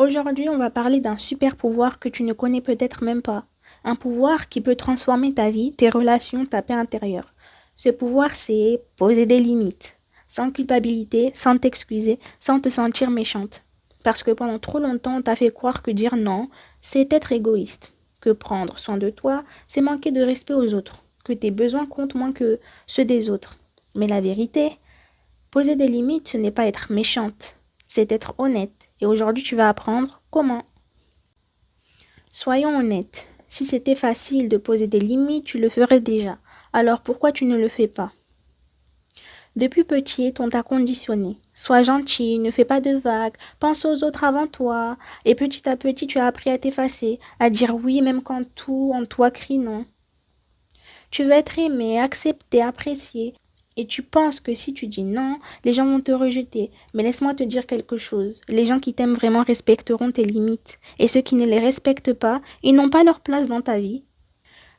Aujourd'hui, on va parler d'un super pouvoir que tu ne connais peut-être même pas. Un pouvoir qui peut transformer ta vie, tes relations, ta paix intérieure. Ce pouvoir, c'est poser des limites. Sans culpabilité, sans t'excuser, sans te sentir méchante. Parce que pendant trop longtemps, on t'a fait croire que dire non, c'est être égoïste. Que prendre soin de toi, c'est manquer de respect aux autres. Que tes besoins comptent moins que ceux des autres. Mais la vérité, poser des limites, ce n'est pas être méchante, c'est être honnête. Et aujourd'hui, tu vas apprendre comment. Soyons honnêtes. Si c'était facile de poser des limites, tu le ferais déjà. Alors pourquoi tu ne le fais pas? Depuis petit, on t'a conditionné. Sois gentil, ne fais pas de vagues, pense aux autres avant toi. Et petit à petit, tu as appris à t'effacer, à dire oui même quand tout en toi crie non. Tu veux être aimé, accepté, apprécié. Et tu penses que si tu dis non, les gens vont te rejeter. Mais laisse-moi te dire quelque chose. Les gens qui t'aiment vraiment respecteront tes limites. Et ceux qui ne les respectent pas, ils n'ont pas leur place dans ta vie.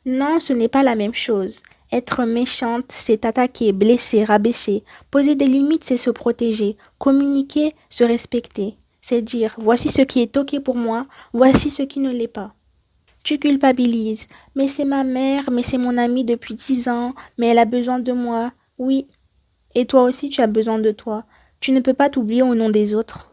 Non, ce n'est pas la même chose. Être méchante, c'est t'attaquer, blesser, rabaisser. Poser des limites, c'est se protéger. Communiquer, se respecter. C'est dire, voici ce qui est OK pour moi, voici ce qui ne l'est pas. Tu culpabilises. Mais c'est ma mère, mais c'est mon amie depuis 10 ans, mais elle a besoin de moi. Oui. Et toi aussi, tu as besoin de toi. Tu ne peux pas t'oublier au nom des autres.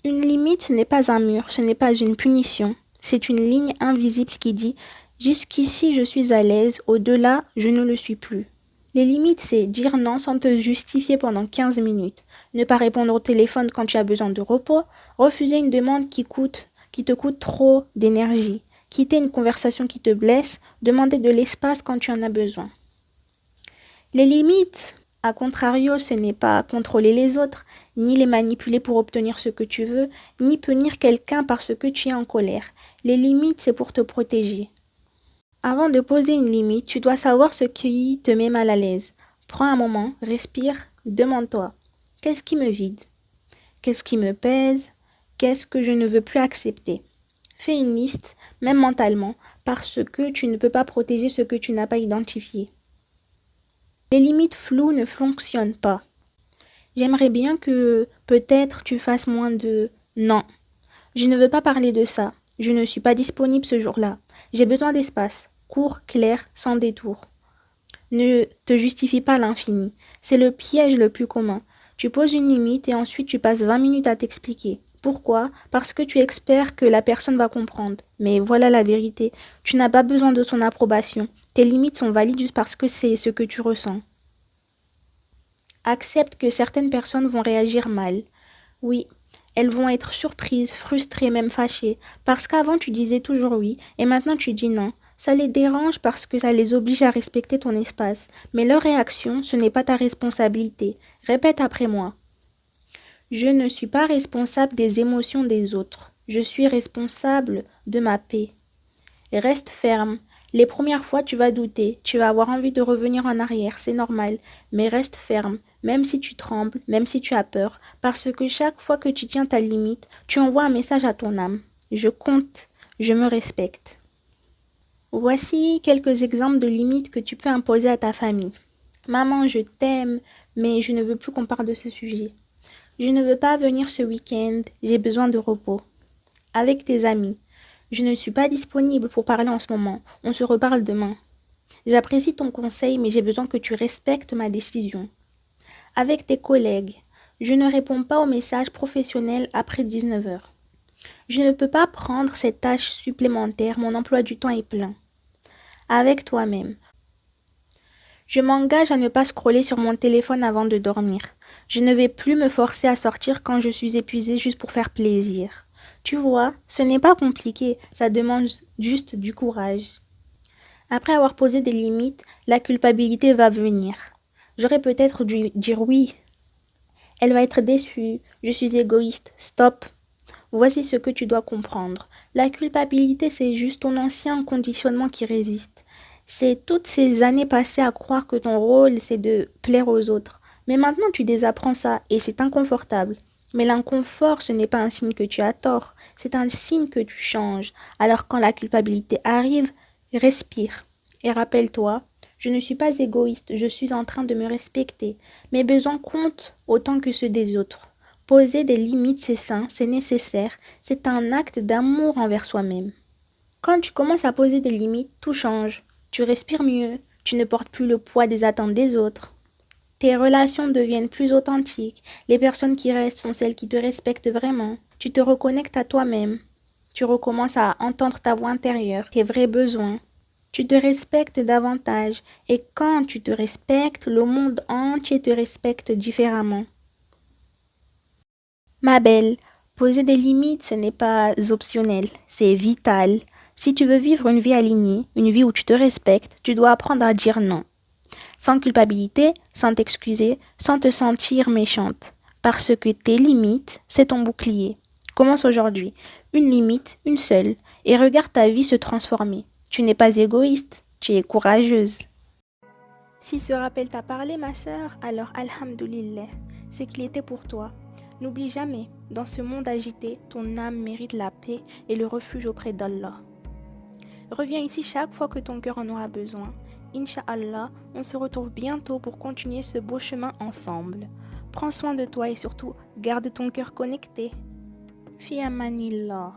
Une limite, ce n'est pas un mur, ce n'est pas une punition. C'est une ligne invisible qui dit jusqu'ici je suis à l'aise, au-delà je ne le suis plus. Les limites, c'est dire non sans te justifier pendant 15 minutes, ne pas répondre au téléphone quand tu as besoin de repos, refuser une demande qui te coûte trop d'énergie, quitter une conversation qui te blesse, demander de l'espace quand tu en as besoin. Les limites, à contrario, ce n'est pas contrôler les autres, ni les manipuler pour obtenir ce que tu veux, ni punir quelqu'un parce que tu es en colère. Les limites, c'est pour te protéger. Avant de poser une limite, tu dois savoir ce qui te met mal à l'aise. Prends un moment, respire, demande-toi. Qu'est-ce qui me vide? Qu'est-ce qui me pèse? Qu'est-ce que je ne veux plus accepter? Fais une liste, même mentalement, parce que tu ne peux pas protéger ce que tu n'as pas identifié. Les limites floues ne fonctionnent pas. J'aimerais bien que peut-être tu fasses moins de non. Je ne veux pas parler de ça. Je ne suis pas disponible ce jour-là. J'ai besoin d'espace. Court, clair, sans détour. Ne te justifie pas à l'infini. C'est le piège le plus commun. Tu poses une limite et ensuite tu passes 20 minutes à t'expliquer. Pourquoi? Parce que tu espères que la personne va comprendre. Mais voilà la vérité. Tu n'as pas besoin de son approbation. Tes limites sont valides juste parce que c'est ce que tu ressens. Accepte que certaines personnes vont réagir mal. Oui, elles vont être surprises, frustrées, même fâchées. Parce qu'avant tu disais toujours oui et maintenant tu dis non. Ça les dérange parce que ça les oblige à respecter ton espace. Mais leur réaction, ce n'est pas ta responsabilité. Répète après moi. Je ne suis pas responsable des émotions des autres. Je suis responsable de ma paix. Reste ferme. Les premières fois, tu vas douter, tu vas avoir envie de revenir en arrière, c'est normal, mais reste ferme, même si tu trembles, même si tu as peur, parce que chaque fois que tu tiens ta limite, tu envoies un message à ton âme. Je compte, je me respecte. Voici quelques exemples de limites que tu peux imposer à ta famille. Maman, je t'aime, mais je ne veux plus qu'on parle de ce sujet. Je ne veux pas venir ce week-end, j'ai besoin de repos. Avec tes amis. Je ne suis pas disponible pour parler en ce moment. On se reparle demain. J'apprécie ton conseil, mais j'ai besoin que tu respectes ma décision. Avec tes collègues. Je ne réponds pas aux messages professionnels après 19 heures. Je ne peux pas prendre cette tâche supplémentaire, mon emploi du temps est plein. Avec toi-même. Je m'engage à ne pas scroller sur mon téléphone avant de dormir. Je ne vais plus me forcer à sortir quand je suis épuisée juste pour faire plaisir. Tu vois, ce n'est pas compliqué, ça demande juste du courage. Après avoir posé des limites, la culpabilité va venir. J'aurais peut-être dû dire oui. Elle va être déçue, je suis égoïste, stop. Voici ce que tu dois comprendre. La culpabilité, c'est juste ton ancien conditionnement qui résiste. C'est toutes ces années passées à croire que ton rôle, c'est de plaire aux autres. Mais maintenant, tu désapprends ça et c'est inconfortable. Mais l'inconfort, ce n'est pas un signe que tu as tort, c'est un signe que tu changes. Alors quand la culpabilité arrive, respire. Et rappelle-toi, je ne suis pas égoïste, je suis en train de me respecter. Mes besoins comptent autant que ceux des autres. Poser des limites, c'est sain, c'est nécessaire, c'est un acte d'amour envers soi-même. Quand tu commences à poser des limites, tout change. Tu respires mieux, tu ne portes plus le poids des attentes des autres. Tes relations deviennent plus authentiques. Les personnes qui restent sont celles qui te respectent vraiment. Tu te reconnectes à toi-même. Tu recommences à entendre ta voix intérieure, tes vrais besoins. Tu te respectes davantage. Et quand tu te respectes, le monde entier te respecte différemment. Ma belle, poser des limites, ce n'est pas optionnel, c'est vital. Si tu veux vivre une vie alignée, une vie où tu te respectes, tu dois apprendre à dire non. Sans culpabilité, sans t'excuser, sans te sentir méchante. Parce que tes limites, c'est ton bouclier. Commence aujourd'hui. Une limite, une seule. Et regarde ta vie se transformer. Tu n'es pas égoïste, tu es courageuse. Si ce rappel t'a parlé, ma sœur, alors alhamdoulilah, c'est qu'il était pour toi. N'oublie jamais, dans ce monde agité, ton âme mérite la paix et le refuge auprès d'Allah. Reviens ici chaque fois que ton cœur en aura besoin. Inch'Allah, on se retrouve bientôt pour continuer ce beau chemin ensemble. Prends soin de toi et surtout, garde ton cœur connecté. Fi amanillah.